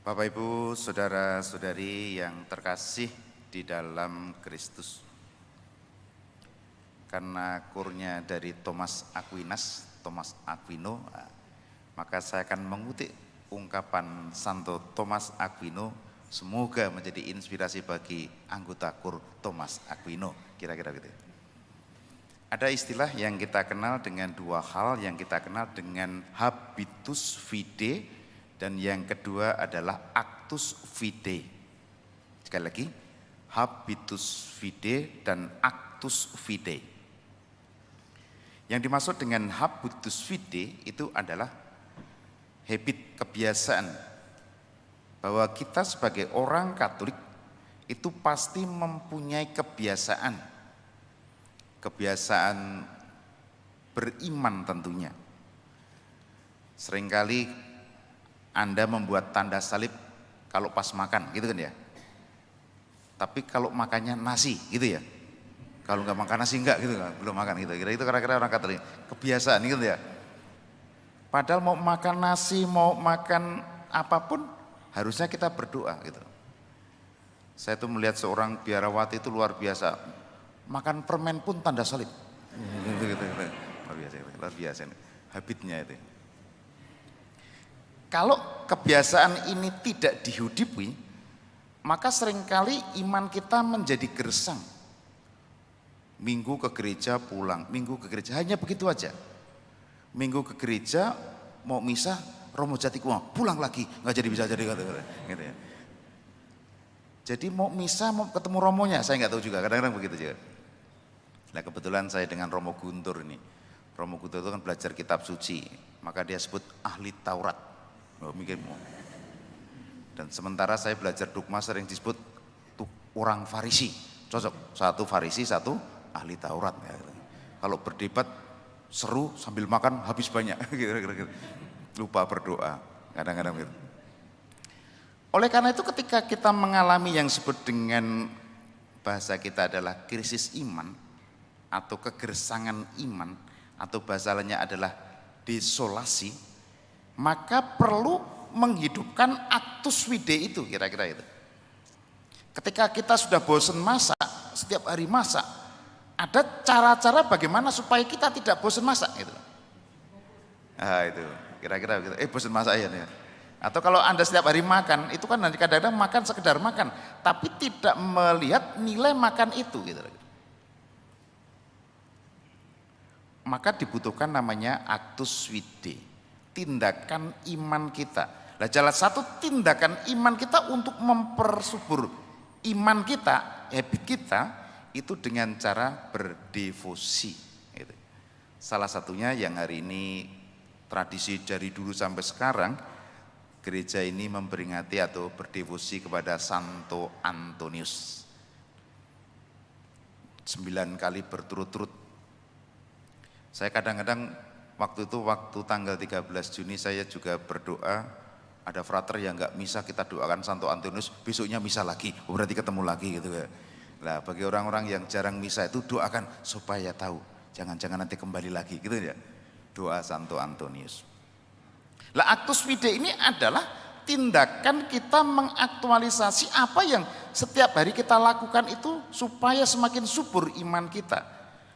Bapak Ibu, saudara-saudari yang terkasih di dalam Kristus. Karena kurnya dari Thomas Aquino, maka saya akan mengutip ungkapan Santo Thomas Aquino, semoga menjadi inspirasi bagi anggota kur Thomas Aquino, kira-kira gitu. Ada istilah yang kita kenal dengan dua hal, yang kita kenal dengan habitus fide, dan yang kedua adalah actus fide. Sekali lagi, habitus fide dan actus fide. Yang dimaksud dengan habitus fide itu adalah habit, kebiasaan. Bahwa kita sebagai orang Katolik itu pasti mempunyai kebiasaan beriman tentunya. Seringkali Anda membuat tanda salib kalau pas makan, gitu kan ya. Tapi kalau makannya nasi, gitu ya. Kalau nggak makan nasi enggak, gitu kan, belum makan gitu. Itu kira-kira orang Katolik, kebiasaan, gitu ya. Padahal mau makan nasi, mau makan apapun, harusnya kita berdoa, gitu. Saya tuh melihat seorang biarawati itu luar biasa, makan permen pun tanda salib. Luar biasa, habitnya itu. Kalau kebiasaan ini tidak dihidupi, maka seringkali iman kita menjadi gersang. Minggu ke gereja pulang, minggu ke gereja, hanya begitu aja. Minggu ke gereja mau misa, Romo Jatikumo, pulang lagi, nggak jadi bisa jadi gitu ya. Jadi mau misa, mau ketemu Romonya, saya nggak tahu juga, kadang-kadang begitu juga. Nah kebetulan saya dengan Romo Guntur ini, Romo Guntur itu kan belajar kitab suci, maka dia sebut ahli Taurat. Dan sementara saya belajar dogma sering disebut tuh orang Farisi, cocok, satu Farisi, satu ahli Taurat. Kalau berdebat seru sambil makan habis banyak, lupa berdoa, kadang-kadang gitu. Oleh karena itu ketika kita mengalami yang disebut dengan bahasa kita adalah krisis iman atau kegersangan iman atau bahasa lainnya adalah desolasi, maka perlu menghidupkan actus fide itu, kira-kira itu. Ketika kita sudah bosan masak, setiap hari masak, ada cara-cara bagaimana supaya kita tidak bosan masak gitu. Itu kira-kira gitu. Bosan masak ya. Atau kalau Anda setiap hari makan, itu kan nanti kadang-kadang makan sekedar makan, tapi tidak melihat nilai makan itu gitu. Maka dibutuhkan namanya actus fide, tindakan iman kita. Nah, salah satu tindakan iman kita untuk mempersubur iman kita, habit kita, itu dengan cara berdevosi. Gitu. Salah satunya yang hari ini tradisi dari dulu sampai sekarang, gereja ini memperingati atau berdevosi kepada Santo Antonius. 9 kali berturut-turut. Saya kadang-kadang waktu tanggal 13 Juni saya juga berdoa, ada frater yang nggak misa, kita doakan Santo Antonius, besoknya misa lagi, berarti ketemu lagi gitu ya. Nah bagi orang-orang yang jarang misa itu doakan supaya tahu, jangan-jangan nanti kembali lagi gitu ya, doa Santo Antonius. Lah actus fide ini adalah tindakan kita mengaktualisasi apa yang setiap hari kita lakukan itu supaya semakin subur iman kita.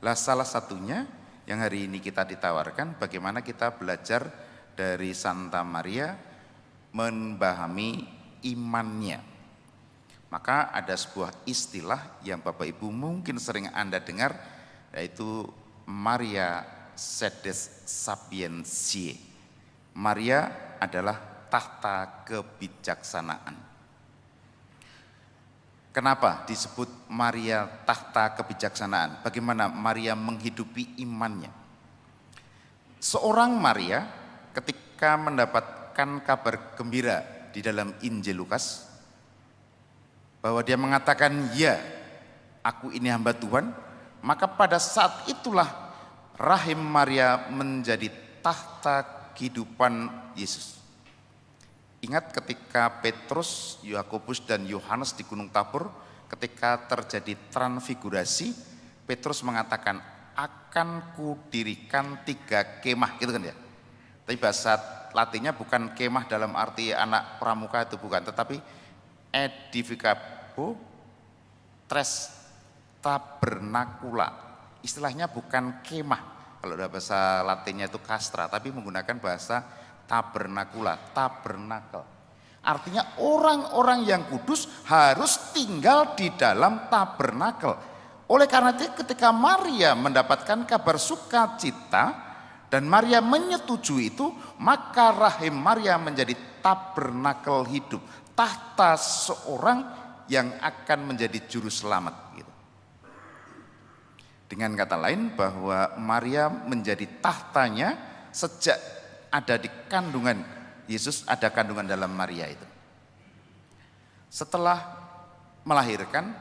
Lah salah satunya yang hari ini kita ditawarkan bagaimana kita belajar dari Santa Maria memahami imannya. Maka ada sebuah istilah yang Bapak Ibu mungkin sering Anda dengar, yaitu Maria Sedes Sapientiae. Maria adalah tahta kebijaksanaan. Kenapa disebut Maria tahta kebijaksanaan? Bagaimana Maria menghidupi imannya? Seorang Maria ketika mendapatkan kabar gembira di dalam Injil Lukas, bahwa dia mengatakan, ya aku ini hamba Tuhan, maka pada saat itulah rahim Maria menjadi tahta kehidupan Yesus. Ingat ketika Petrus, Yakobus dan Yohanes di Gunung Tabor, ketika terjadi transfigurasi, Petrus mengatakan akan kudirikan 3 kemah, gitu kan ya. Tapi bahasa Latinnya bukan kemah dalam arti anak pramuka itu bukan, tetapi edificabo tres tabernacula. Istilahnya bukan kemah. Kalau dalam bahasa Latinnya itu castra, tapi menggunakan bahasa tabernacula, tabernakel. Artinya orang-orang yang kudus harus tinggal di dalam tabernakel. Oleh karena itu ketika Maria mendapatkan kabar sukacita dan Maria menyetujui itu, maka rahim Maria menjadi tabernakel hidup, tahta seorang yang akan menjadi juru selamat gitu. Dengan kata lain bahwa Maria menjadi tahtanya sejak ada di kandungan Yesus, ada kandungan dalam Maria itu. Setelah melahirkan,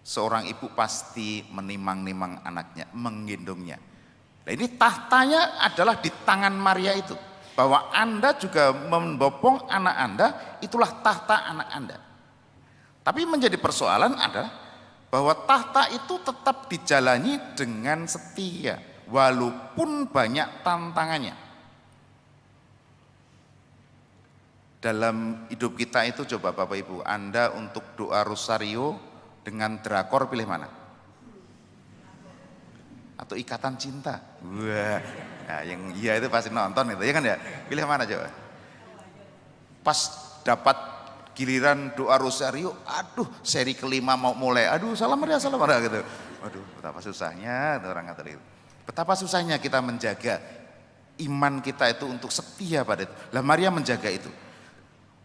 seorang ibu pasti menimang-nimang anaknya, menggendongnya. Nah, ini tahtanya adalah di tangan Maria itu. Bahwa Anda juga membopong anak Anda, itulah tahta anak Anda. Tapi menjadi persoalan adalah bahwa tahta itu tetap dijalani dengan setia, walaupun banyak tantangannya. Dalam hidup kita itu coba Bapak Ibu, Anda untuk doa rosario dengan drakor pilih mana? Atau ikatan cinta? Wah, nah yang iya itu pasti nonton itu, ya kan ya? Pilih mana coba? Pas dapat giliran doa rosario, aduh seri kelima mau mulai, aduh salam Maria gitu. Waduh, betapa susahnya orang Katolik. Betapa susahnya kita menjaga iman kita itu untuk setia pada itu. Lah Maria menjaga itu.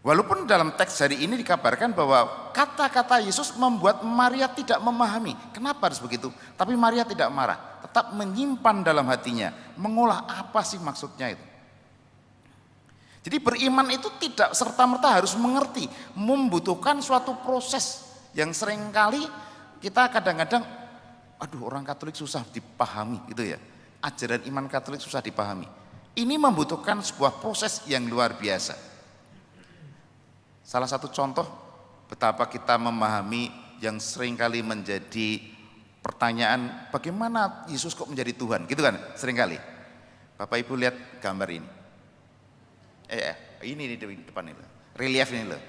Walaupun dalam teks hari ini dikabarkan bahwa kata-kata Yesus membuat Maria tidak memahami kenapa harus begitu. Tapi Maria tidak marah, tetap menyimpan dalam hatinya, mengolah apa sih maksudnya itu. Jadi beriman itu tidak serta-merta harus mengerti, membutuhkan suatu proses yang seringkali kita kadang-kadang, aduh orang Katolik susah dipahami gitu ya. Ajaran iman Katolik susah dipahami. Ini membutuhkan sebuah proses yang luar biasa. Salah satu contoh betapa kita memahami yang seringkali menjadi pertanyaan, bagaimana Yesus kok menjadi Tuhan, gitu kan seringkali. Bapak Ibu lihat gambar ini. Ini di depan itu, relief ini loh.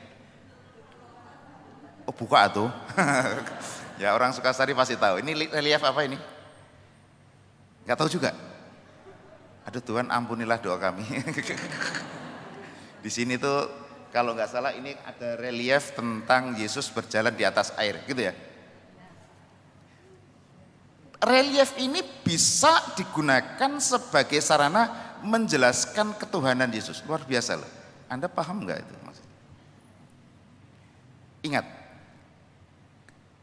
Oh buka tuh. Ya orang Sukasari pasti tahu. Ini relief apa ini? Nggak tahu juga. Aduh Tuhan ampunilah doa kami. Di sini tuh kalau nggak salah ini ada relief tentang Yesus berjalan di atas air, gitu ya. Relief ini bisa digunakan sebagai sarana menjelaskan ketuhanan Yesus. Luar biasa loh. Anda paham nggak itu maksudnya? Ingat,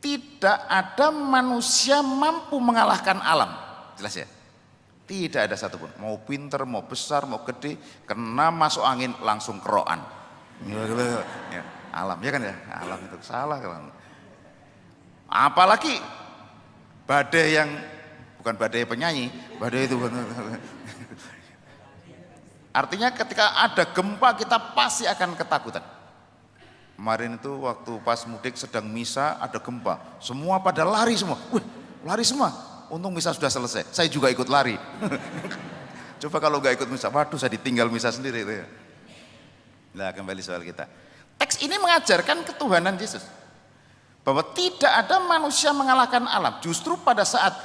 tidak ada manusia mampu mengalahkan alam. Jelas ya? Tidak ada satupun. Mau pinter, mau besar, mau gede, kena masuk angin langsung keroan. Ya, alam ya kan ya, alam itu salah kan. Apalagi badai yang bukan badai penyanyi, badai itu artinya ketika ada gempa kita pasti akan ketakutan. Kemarin itu waktu pas mudik sedang misa ada gempa, semua pada lari semua. Wih, lari semua. Untung misa sudah selesai, saya juga ikut lari. Coba kalau nggak ikut misa, waduh saya ditinggal misa sendiri itu ya. Nah kembali soal kita. Teks ini mengajarkan ketuhanan Yesus. Bahwa tidak ada manusia mengalahkan alam. Justru pada saat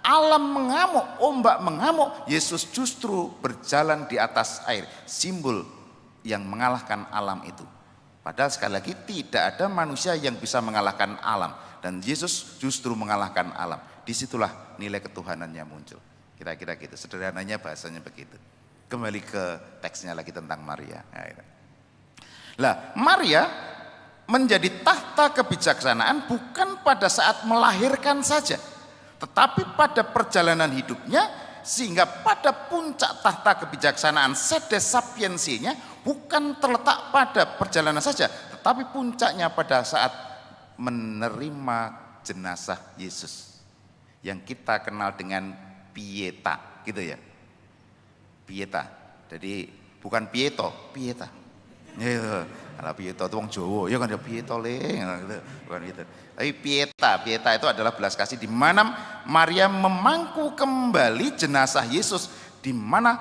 alam mengamuk, ombak mengamuk, Yesus justru berjalan di atas air. Simbol yang mengalahkan alam itu. Padahal sekali lagi tidak ada manusia yang bisa mengalahkan alam. Dan Yesus justru mengalahkan alam. Disitulah nilai ketuhanannya muncul. Kira-kira gitu, sederhananya bahasanya begitu. Kembali ke teksnya lagi tentang Maria. Lah, Maria menjadi tahta kebijaksanaan bukan pada saat melahirkan saja, tetapi pada perjalanan hidupnya, sehingga pada puncak tahta kebijaksanaan sedes sapiensinya bukan terletak pada perjalanan saja, tetapi puncaknya pada saat menerima jenazah Yesus yang kita kenal dengan pieta, gitu ya. Pieta. Jadi bukan pieto, pieta. Ya, kalau pieta itu wong Jawa, ya kan ya pieto le, gitu. Bukan gitu. Tapi pieta itu adalah belas kasih di mana Maria memangku kembali jenazah Yesus, di mana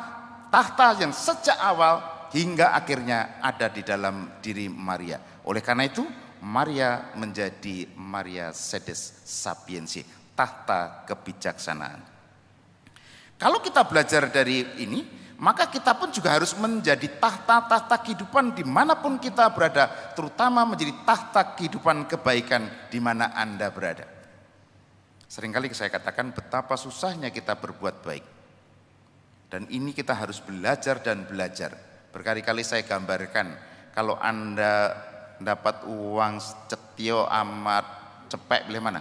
tahta yang sejak awal hingga akhirnya ada di dalam diri Maria. Oleh karena itu Maria menjadi Maria Sedes Sapientia, tahta kebijaksanaan. Kalau kita belajar dari ini, maka kita pun juga harus menjadi tahta-tahta kehidupan dimanapun kita berada, terutama menjadi tahta kehidupan kebaikan di mana Anda berada. Seringkali saya katakan betapa susahnya kita berbuat baik. Dan ini kita harus belajar dan belajar. Berkali-kali saya gambarkan, kalau Anda dapat uang cetio amat cepek, pilih mana?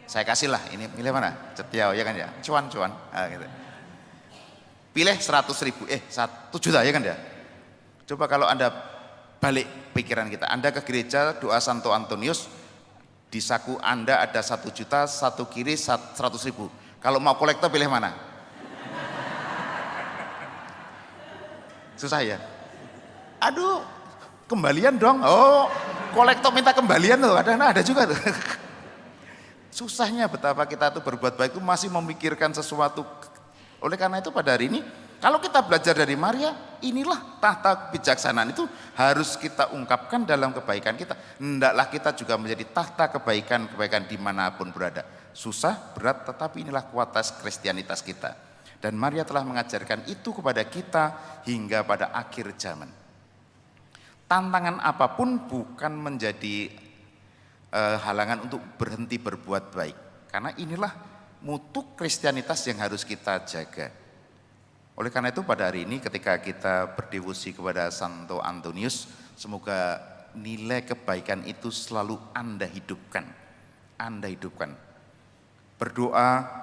Saya kasih lah, ini pilih mana? Cetio, ya kan ya? Cuan-cuan. Nah, gitu. Pilih 100.000, 1 juta, ya kan ya? Coba kalau Anda balik pikiran kita, Anda ke gereja doa Santo Antonius, di saku Anda ada 1 juta, satu kiri 100.000. Kalau mau kolektor pilih mana? Susah ya? Aduh, kembalian dong. Oh, kolektor minta kembalian loh, ada juga tuh. Susahnya betapa kita tuh berbuat baik itu masih memikirkan sesuatu. Oleh karena itu pada hari ini, kalau kita belajar dari Maria, inilah tahta kebijaksanaan itu harus kita ungkapkan dalam kebaikan kita. Hendaklah kita juga menjadi tahta kebaikan dimanapun berada. Susah, berat, tetapi inilah kualitas kristianitas kita. Dan Maria telah mengajarkan itu kepada kita hingga pada akhir zaman. Tantangan apapun bukan menjadi halangan untuk berhenti berbuat baik. Karena inilah mutu kristianitas yang harus kita jaga. Oleh karena itu pada hari ini ketika kita berdevosi kepada Santo Antonius, semoga nilai kebaikan itu selalu Anda hidupkan. Anda hidupkan. Berdoa,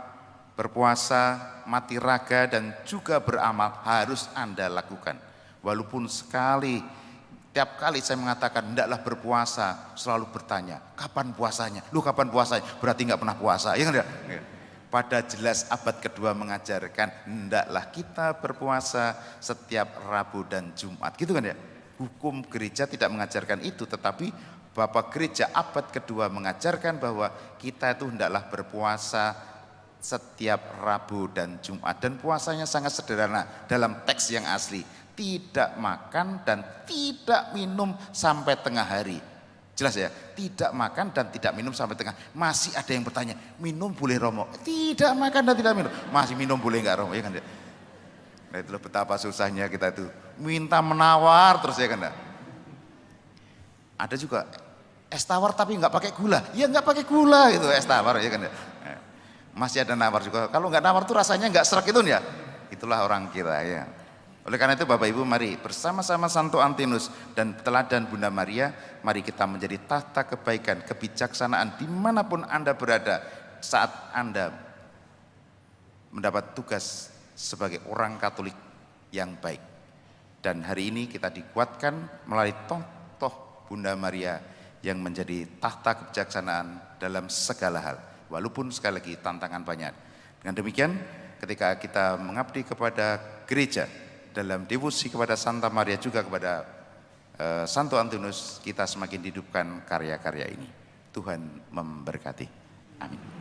berpuasa, mati raga dan juga beramal harus Anda lakukan. Walaupun tiap kali saya mengatakan hendaklah berpuasa, selalu bertanya, kapan puasanya? Lu kapan puasanya? Berarti nggak pernah puasa, ya kan? Pada jelas abad kedua mengajarkan hendaklah kita berpuasa setiap Rabu dan Jumat, gitu kan ya? Hukum gereja tidak mengajarkan itu, tetapi Bapak Gereja abad kedua mengajarkan bahwa kita itu hendaklah berpuasa setiap Rabu dan Jumat, dan puasanya sangat sederhana dalam teks yang asli, tidak makan dan tidak minum sampai tengah hari. Jelas ya, tidak makan dan tidak minum sampai tengah. Masih ada yang bertanya, minum boleh romo? Tidak makan dan tidak minum, masih minum boleh nggak romo? Ya kan? Nah itulah betapa susahnya kita itu minta menawar terus, ya kan? Ada juga es tawar tapi nggak pakai gula, ya nggak pakai gula itu es tawar, ya kan? Masih ada nawar juga. Kalau nggak nawar tuh rasanya nggak serak itu ya. Itulah orang kita ya. Oleh karena itu Bapak Ibu, mari bersama-sama Santo Antonius dan teladan Bunda Maria, mari kita menjadi tahta kebaikan, kebijaksanaan dimanapun Anda berada saat Anda mendapat tugas sebagai orang Katolik yang baik. Dan hari ini kita dikuatkan melalui toh Bunda Maria yang menjadi tahta kebijaksanaan dalam segala hal. Walaupun sekali lagi tantangan banyak. Dengan demikian ketika kita mengabdi kepada gereja, dalam devosi kepada Santa Maria juga kepada Santo Antonius, kita semakin hidupkan karya-karya ini. Tuhan memberkati. Amin.